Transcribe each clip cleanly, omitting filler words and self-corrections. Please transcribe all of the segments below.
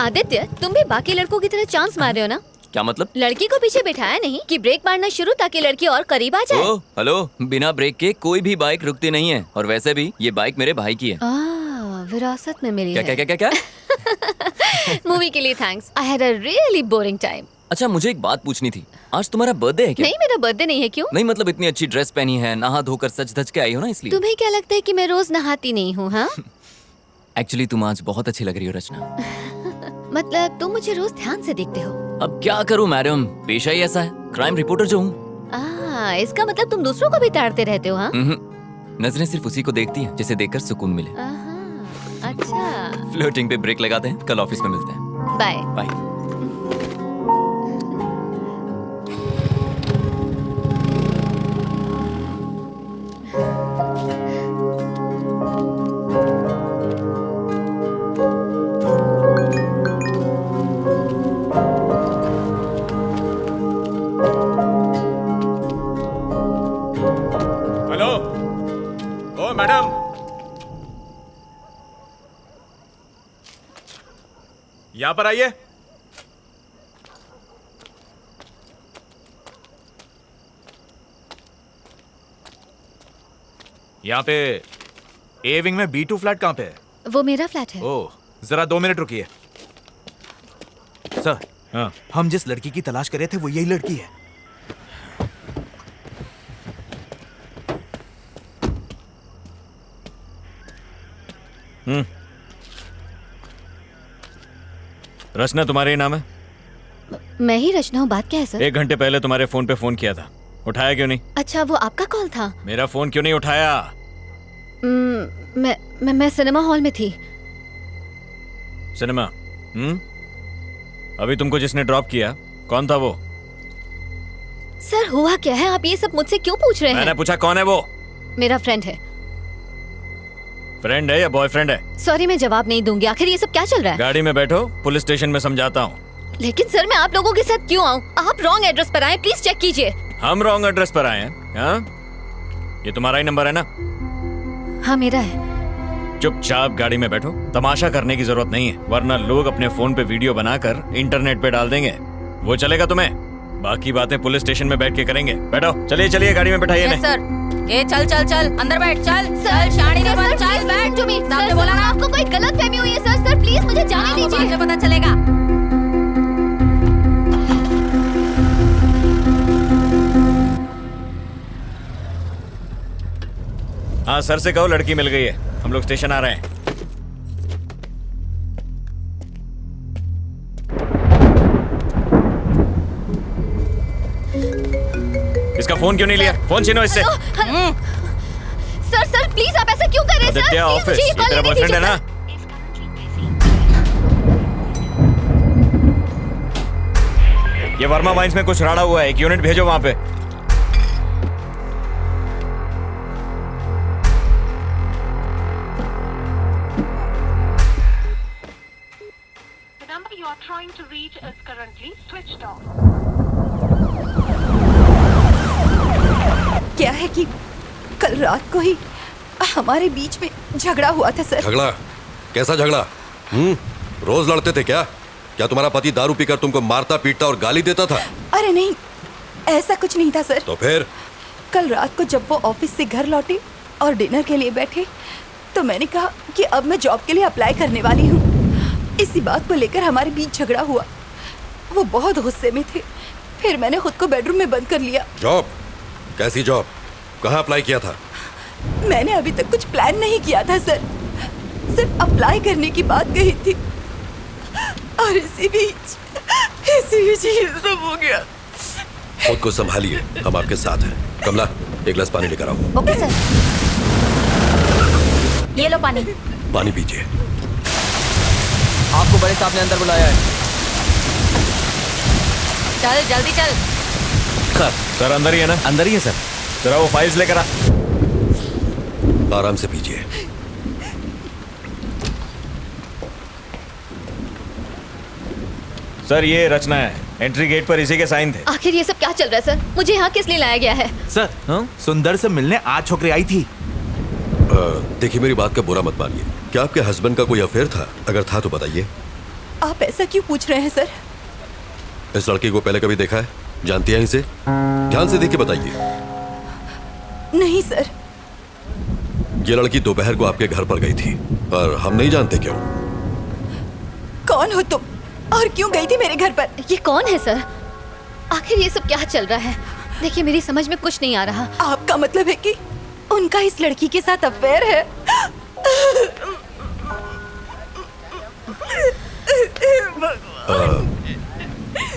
आदित्य, तुम भी बाकी लड़कों की तरह चांस मार रहे हो ना? क्या मतलब? लड़की को पीछे बिठाया नहीं कि ब्रेक मारना शुरू ताकि लड़की और करीब आ जाए। ओ, हेलो, बिना ब्रेक के कोई भी बाइक रुकती नहीं है। और वैसे भी ये बाइक मेरे भाई की है। विरासत में मिली क्या है। क्या क्या क्या क्या? मूवी के लिए thanks. I had a really boring time. अच्छा, मुझे एक बात पूछनी थी। आज तुम्हारा बर्थडे है क्या? नहीं, मेरा बर्थडे नहीं है। क्यों? नहीं मतलब इतनी अच्छी ड्रेस पहनी है, नहा धोकर सज धज के आई हो ना, इसलिए। तुम्हें क्या लगता है कि मैं रोज नहाती नहीं हूँ? हाँ एक्चुअली तुम आज बहुत अच्छी लग रही हो रचना। मतलब तुम मुझे रोज ध्यान से देखते हो। अब क्या करूं मैडम, पेशा ही ऐसा है, क्राइम रिपोर्टर जो हूँ। इसका मतलब तुम दूसरों को भी ताड़ते रहते हो? हाँ, नजरें सिर्फ उसी को देखती हैं जिसे देखकर सुकून मिले। अच्छा, फ्लर्टिंग पे ब्रेक लगाते हैं, कल ऑफिस में मिलते हैं। Bye bye. हेलो, ओ मैडम, यहाँ पर आइए। यहाँ पे ए विंग में B2 फ्लैट कहाँ पे है? वो मेरा फ्लैट है। ओह, जरा 2 मिनट रुकिए। सर, हाँ, हम जिस लड़की की तलाश कर रहे थे वो यही लड़की है। रचना तुम्हारे ही नाम है? मैं ही रचना हूँ। बात क्या है सर? 1 घंटे पहले तुम्हारे फोन पे फोन किया था, उठाया क्यों नहीं? अच्छा, वो आपका कॉल था? मेरा फोन क्यों नहीं उठाया? मैं सिनेमा हॉल में थी। सिनेमा? अभी तुमको जिसने ड्रॉप किया कौन था वो? सर, हुआ क्या है? आप ये सब मुझसे क्यों पूछ रहे हैं? मैंने पूछा कौन है वो? मेरा फ्रेंड है। फ्रेंड है या बॉयफ्रेंड है? सॉरी, मैं जवाब नहीं दूंगी। आखिर ये सब क्या चल रहा है? गाड़ी में बैठो, पुलिस स्टेशन में समझाता हूँ। लेकिन सर, मैं आप लोगों के साथ क्यों आऊँ? आप रॉन्ग एड्रेस पर आए, प्लीज चेक कीजिए। हम रॉन्ग एड्रेस पर आए हैं? हाँ? ये तुम्हारा ही नंबर है ना? हाँ, मेरा है। चुपचाप गाड़ी में बैठो, तमाशा करने की जरूरत नहीं है, वरना लोग अपने फोन पे वीडियो बनाकर इंटरनेट पे डाल देंगे। वो चलेगा तुम्हें? बाकी बातें पुलिस स्टेशन में बैठ के करेंगे। बैठो, चलिए चलिए गाड़ी में बैठाइए। Yes sir. ये चल चल चल अंदर बैठ, चल चल शानी ने बोला चल बैठ। सर, बोला ना आपको कोई गलतफहमी हुई है। सर प्लीज मुझे जाने दीजिए। मुझे पता चलेगा। हाँ, सर से कहो लड़की मिल गई है, हम लोग स्टेशन आ रहे हैं। इसका फोन क्यों नहीं लिया? फोन छीनो इससे। सर प्लीज, आप ऐसा क्यों कर रहे हैं? आदित्य, ऑफिस, ये तेरा बॉयफ्रेंड है ना? ये वर्मा वाइन्स में कुछ राड़ा हुआ है, 1 यूनिट भेजो वहां पे। The number you are trying to reach is currently switched off. क्या है कि कल रात को ही हमारे बीच में झगड़ा हुआ था सर। झगड़ा? कैसा झगड़ा? रोज लड़ते थे क्या? क्या तुम्हारा पति दारू पीकर तुमको मारता पीटता और गाली देता था? अरे नहीं, ऐसा कुछ नहीं था सर। तो फिर? कल रात को जब वो ऑफिस से घर लौटे और डिनर के लिए बैठे तो मैंने कहा कि अब मैं जॉब के लिए अप्लाई करने वाली हूँ। इसी बात को लेकर हमारे बीच झगड़ा हुआ। वो बहुत गुस्से में थे। फिर मैंने खुद को बेडरूम में बंद कर लिया। जॉब? कैसी जॉब? कहाँ अप्लाई किया था? मैंने अभी तक कुछ प्लान नहीं किया था सर, सिर्फ अप्लाई करने की बात कही थी। और इसी बीच ये सब हो गया। खुद को संभालिए, हम आपके साथ हैं। कमला, एक गिलास पानी लेकर आओ। Okay sir. ये लो पानी। पानी पीजिए। आपको बड़े साहब ने अंदर बुलाया है। चल जल्दी चल। सर अंदर ही है ना? अंदर ही है सर। जरा वो फाइल्स लेकर आ। आराम से पीजिए। सर ये रचना है, एंट्री गेट पर इसी के साइन थे। आखिर ये सब क्या चल रहा है सर? मुझे यहाँ किस लिए लाया गया है? सर, सुंदर से मिलने आज छोकरी आई थी। देखिए, मेरी बात का बुरा मत मानिए। क्या आपके हस्बैंड का कोई अफेयर था? अगर था तो बताइए। आप ऐसा क्यों पूछ रहे हैं सर? इस लड़की को पहले कभी देखा है? जानती हैं इसे? ध्यान से देख के बताइए। नहीं सर। ये लड़की दोपहर को आपके घर पर गई थी, पर हम नहीं जानते क्यों। कौन हो तुम और क्यों गई थी मेरे घर पर? ये कौन है सर? आखिर ये सब क्या चल रहा है? देखिए मेरी समझ में कुछ नहीं आ रहा। आपका मतलब है कि उनका इस लड़की के साथ अफेयर है?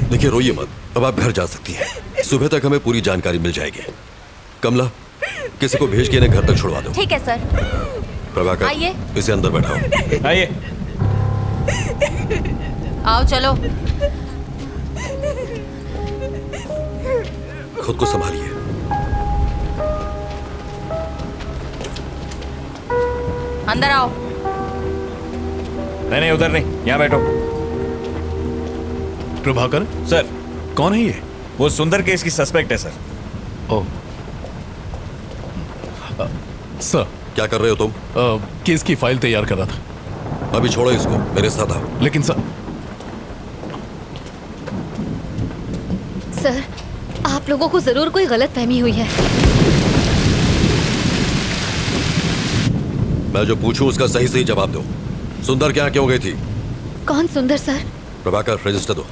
देखिए रोइए मत, अब आप घर जा सकती हैं। सुबह तक हमें पूरी जानकारी मिल जाएगी। कमला, किसी को भेज के इन्हें घर तक छुड़वा दो। ठीक है सर। प्रभाकर, आइए। इसे अंदर बैठाओ। आइए। आओ चलो। खुद को संभालिए। अंदर आओ। नहीं, उधर नहीं, यहाँ बैठो। प्रभाकर सर, कौन है ये? वो सुंदर केस की सस्पेक्ट है सर। ओ सर, क्या कर रहे हो तुम? केस की फाइल तैयार कर रहा था। अभी छोड़ो इसको, मेरे साथ आओ। लेकिन सर सर, आप लोगों को जरूर कोई गलत फहमी हुई है। मैं जो पूछूं उसका सही सही जवाब दो। सुंदर क्या क्यों गई थी? कौन सुंदर सर? प्रभाकर, रजिस्टर दो।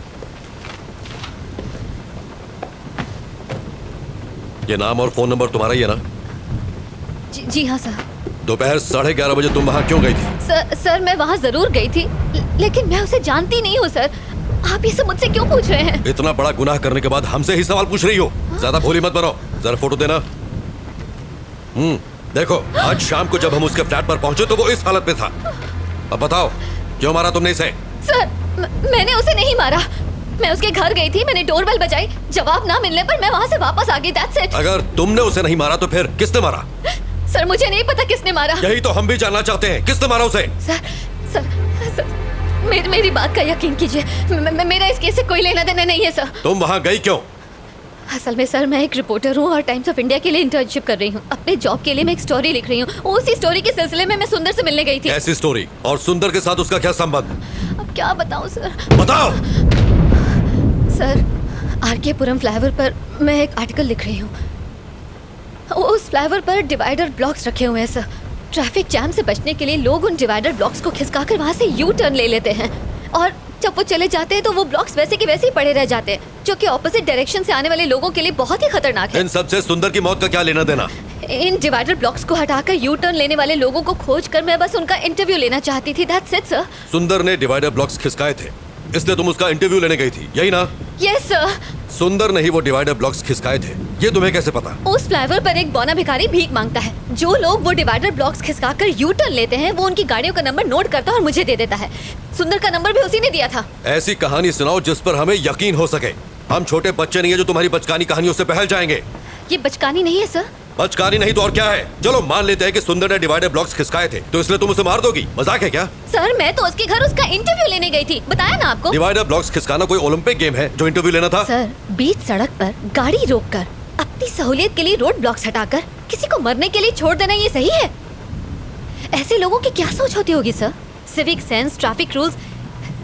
ये नाम और फोन नंबर तुम्हारा ही है ना? जी हाँ सर। दोपहर 11:30 बजे तुम वहां क्यों गई थी? सर मैं वहाँ जरूर गई थी, लेकिन मैं उसे जानती नहीं हूँ सर। आप ये सब मुझसे क्यों पूछ रहे हैं? इतना बड़ा गुनाह करने के बाद हमसे ही सवाल पूछ रही हो? ज्यादा भोली मत बनो। जरा फोटो देना। देखो, आज शाम को जब हम उसके फ्लैट पर पहुंचे तो वो इस हालत में था। अब बताओ, क्यों मारा तुमने इसे? सर, मैंने उसे नहीं मारा। मैं उसके घर गई थी, मैंने डोरबेल बजाई, जवाब ना मिलने पर मैं वहाँ से वापस आ गई। That's it. अगर तुमने उसे नहीं मारा तो फिर किसने मारा? सर मुझे नहीं पता किसने मारा। यही तो हम भी जानना चाहते हैं, किसने मारा उसे? सर मेरी बात का यकीन कीजिए, मेरा इस केस से कोई लेना देना नहीं है सर। तुम वहां गई क्यों? असल में सर मैं एक रिपोर्टर हूँ और टाइम्स ऑफ इंडिया के लिए इंटर्नशिप कर रही हूँ। अपने जॉब के लिए मैं एक स्टोरी लिख रही हूँ। उसी स्टोरी के सिलसिले में मैं सुंदर से मिलने गई थी। ऐसी स्टोरी? और सुंदर के साथ उसका क्या संबंध? अब क्या बताऊँ सर? बताओ। सर, आरके पुरम फ्लाईओवर पर मैं एक आर्टिकल लिख रही हूँ। उस फ्लाईओवर पर डिवाइडर ब्लॉक्स रखे हुए हैं सर। ट्रैफिक जैम से बचने के लिए लोग उन डिवाइडर ब्लॉक्स को खिसकाकर वहाँ से यू टर्न ले लेते हैं, और जब वो चले जाते हैं तो वो ब्लॉक्स वैसे के वैसे ही पड़े रह जाते हैं, जो कि ऑपोजिट डायरेक्शन से आने वाले लोगों के लिए बहुत ही खतरनाक है। इन सब से सुंदर की मौत का क्या लेना देना? इन डिवाइडर ब्लॉक्स को हटाकर यू टर्न लेने वाले लोगों को खोजकर मैं बस उनका इंटरव्यू लेना चाहती थी। That's it sir. सुंदर ने डिवाइडर ब्लॉक्स खिसकाए थे, इसलिए तुम उसका इंटरव्यू लेने गई थी, यही ना? Yes sir. सुंदर ने ही वो डिवाइडर ब्लॉक्स खिसकाए थे, ये तुम्हें कैसे पता? उस फ्लाईओवर पर एक बौना भिखारी भीख मांगता है। जो लोग वो डिवाइडर ब्लॉक्स खिसकाकर यू टर्न लेते हैं वो उनकी गाड़ियों का नंबर नोट करता है और मुझे दे देता है। सुंदर का नंबर भी उसी ने दिया था। ऐसी कहानी सुनाओ जिस पर हमें यकीन हो सके। हम छोटे बच्चे नहीं है जो तुम्हारी बचकानी कहानियों से बहल जाएंगे। ये बचकानी नहीं है सर। बचकानी नहीं तो और क्या है? चलो मान लेते हैं कि सुंदर ने डिवाइडर ब्लॉक्स खिसकाए थे, तो इसलिए तुम उसे मार दोगी? मजाक है क्या? सर मैं तो उसके घर उसका इंटरव्यू लेने गई थी, बताया ना आपको। डिवाइडर ब्लॉक्स खिसकाना कोई ओलंपिक गेम है जो इंटरव्यू लेना था? सर, बीच सड़क पर गाड़ी रोककर अपनी सहूलियत के लिए रोड ब्लॉक्स हटाकर किसी को मरने के लिए छोड़ देना ये सही है? ऐसे लोगों की क्या सोच होती होगी sir? Civic sense, traffic rules,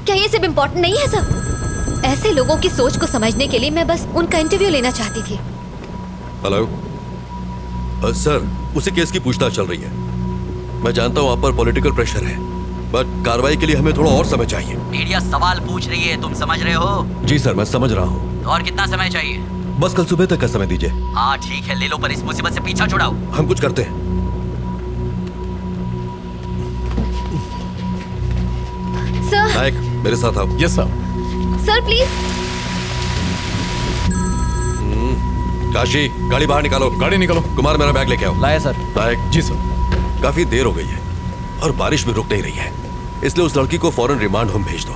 क्या ये सब इम्पोर्टेंट नहीं है सर? ऐसे लोगों की सोच को समझने के लिए मैं बस उनका इंटरव्यू लेना चाहती थी। हेलो सर, उसी केस की पूछताछ चल रही है। मैं जानता हूँ आप पर पॉलिटिकल प्रेशर है, बट कार्रवाई के लिए हमें थोड़ा और समय चाहिए। मीडिया सवाल पूछ रही है, तुम समझ रहे हो? जी सर, मैं समझ रहा हूँ। तो और कितना समय चाहिए? बस कल सुबह तक का समय दीजिए। हाँ ठीक है, ले लो, पर इस मुसीबत से पीछा छुड़ाओ। हम कुछ करते हैं। सर। नायक, मेरे साथ आओ। Yes sir. Sir please. Kashi, गाड़ी बाहर निकालो। गाड़ी निकालो। कुमार, मेरा बैग लेके आओ। लाया सर। नायक। जी सर। काफी देर हो गई है और बारिश भी रुक नहीं रही है, इसलिए उस लड़की को फौरन रिमांड होम भेज दो।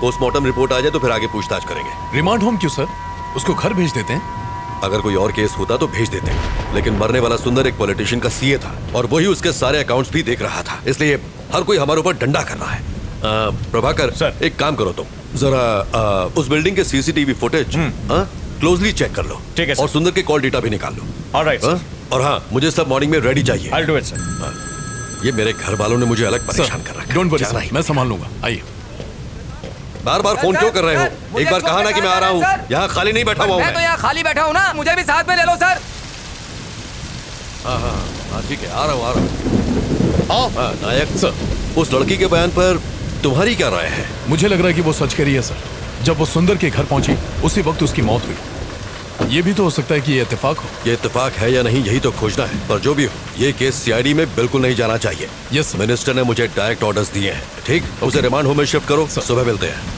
पोस्टमार्टम रिपोर्ट आ जाए तो फिर आगे पूछताछ करेंगे। रिमांड होम क्यों सर? उसको घर भेज देते हैं। अगर कोई और केस होता तो भेज देते, लेकिन मरने वाला सुंदर एक पॉलिटिशियन का सीए था और वही उसके सारे अकाउंट्स भी देख रहा था, इसलिए हर कोई हमारे ऊपर डंडा कर रहा है। प्रभाकर सर, एक काम करो तुम, जरा उस बिल्डिंग के सीसीटीवी फुटेज क्लोजली चेक कर लो। ठीक है सर। और सुंदर के कॉल डेटा भी निकाल लो। Alright sir. और हाँ, मुझे सब मॉर्निंग में रेडी चाहिए। I'll do it, sir. ये मेरे घर वालों ने मुझे अलग परेशान कर रखा है। डोंट वरी जाना सर, ही मैं संभाल लूंगा। आइए। बार बार फोन क्यों कर रहे हो? एक बार कहा ना कि मैं आ रहा हूँ। यहाँ खाली नहीं बैठा हुआ हूँ मैं तो यहाँ खाली बैठा हूँ ना, मुझे भी साथ में ले लो सर। हाँ ठीक है, आ रहा हूँ। हाँ, नायक सर, उस लड़की के बयान पर तुम्हारी क्या राय है? मुझे लग रहा है कि वो सच कह रही है सर। जब वो सुंदर के घर पहुंची उसी वक्त उसकी मौत हुई। ये भी तो हो सकता है कि ये इत्तेफाक हो। ये इत्तेफाक है या नहीं यही तो खोजना है, पर जो भी हो ये केस सीआईडी में बिल्कुल नहीं जाना चाहिए। Yes sir. मिनिस्टर ने मुझे डायरेक्ट ऑर्डर्स दिए हैं। ठीक, उसे रिमांड होम में शिफ्ट करो। सुबह मिलते हैं।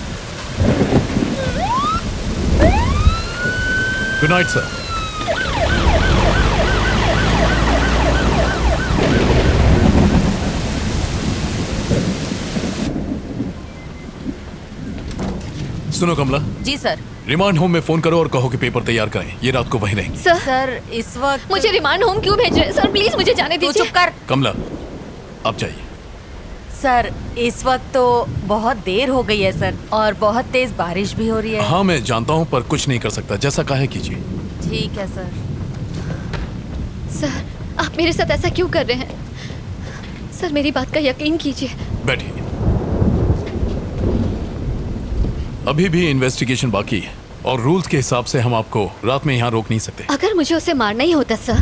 Good night sir. सुनो कमला, जी सर। रिमांड होम में फोन करो और कहो कि पेपर तैयार करें। ये रात को वहीं रहेंगे। सर इस वक्त मुझे रिमांड होम क्यों भेज रहे हैं सर? प्लीज मुझे जाने तू दीजिए। चुप कर। कमला, आप जाइए। सर इस वक्त तो बहुत देर हो गई है सर, और बहुत तेज बारिश भी हो रही है। हाँ मैं जानता हूँ, पर कुछ नहीं कर सकता। जैसा कहे कीजिए। ठीक है सर। सर आप मेरे साथ ऐसा क्यों कर रहे हैं? सर मेरी बात का यकीन कीजिए। बैठिए। अभी भी इन्वेस्टिगेशन बाकी है और रूल्स के हिसाब से हम आपको रात में यहाँ रोक नहीं सकते। अगर मुझे उसे मारना ही होता सर,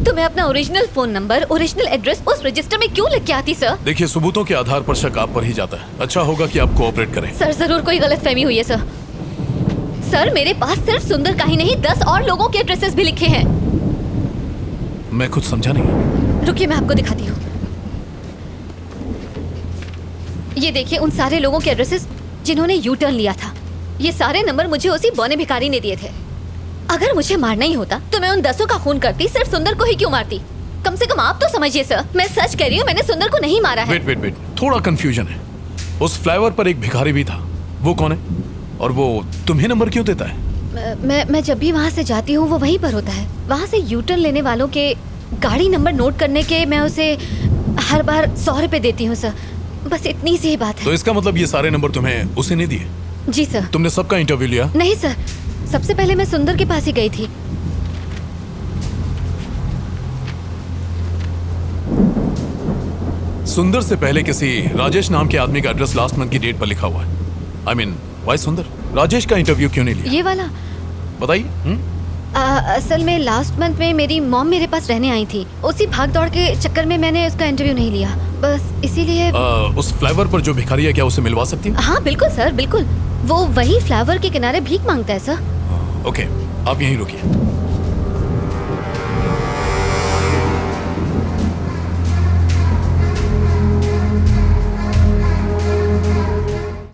तो मैं अपना original phone number, original address उस रजिस्टर में क्यों लिख के आती सर? देखिए, सबूतों के आधार पर शक आप पर ही जाता है। अच्छा होगा कि आप कोऑपरेट करें। सर जरूर कोई गलतफहमी हुई है सर। सर मेरे पास सिर्फ सुंदर का ही नहीं 10 और लोगों के एड्रेसेस भी लिखे हैं। मैं कुछ समझा नहीं। रुकिए मैं आपको दिखाती हूँ। ये देखिए उन सारे लोगों के एड्रेसेस जिन्होंने यू टर्न लिया था। ये सारे नंबर मुझे उसी बौने भिखारी ने दिए थे। अगर मुझे मारना ही होता तो मैं उन 10 का खून करती, सिर्फ सुंदर को ही क्यों मारती? कम से कम आप तो समझिए सर, मैं सच कह रही हूँ, मैंने सुंदर को नहीं मारा है। वेट, थोड़ा कंफ्यूजन है। उस फ्लाईओवर पर एक भिखारी भी था, वो कौन है? और वो तुम्हें नंबर क्यों देता है? मैं जब भी वहाँ से जाती हूँ वो वहीं पर होता है। वहाँ से यू टर्न लेने वालों के गाड़ी नंबर नोट करने के मैं उसे हर बार 100 रुपए देती हूँ सर। बस इतनी सी ही बात है। तो इसका मतलब ये सारे नंबर तुम्हें उसे नहीं दिए? जी सर। तुमने सबका इंटरव्यू लिया? नहीं सर, सबसे पहले मैं सुंदर के पास ही गई थी। सुंदर से पहले किसी राजेश नाम के आदमी का एड्रेस लास्ट मंथ की डेट पर लिखा हुआ है। I mean, why सुंदर? राजेश का इंटरव्यू क्यों नहीं लिया? ये वाला बताइए। असल में लास्ट मंथ में मेरी मॉम मेरे पास रहने आई थी। उसी भाग दौड़ के चक्कर में मैंने उसका इंटरव्यू नहीं लिया, बस इसीलिए। उस फ्लाईओवर पर जो भिखारी है, क्या उसे मिलवा सकती हूँ? हाँ बिल्कुल सर, बिल्कुल। वो वही फ्लाईओवर के किनारे भीख मांगता है सर। ओके, आप यहीं रुकिए।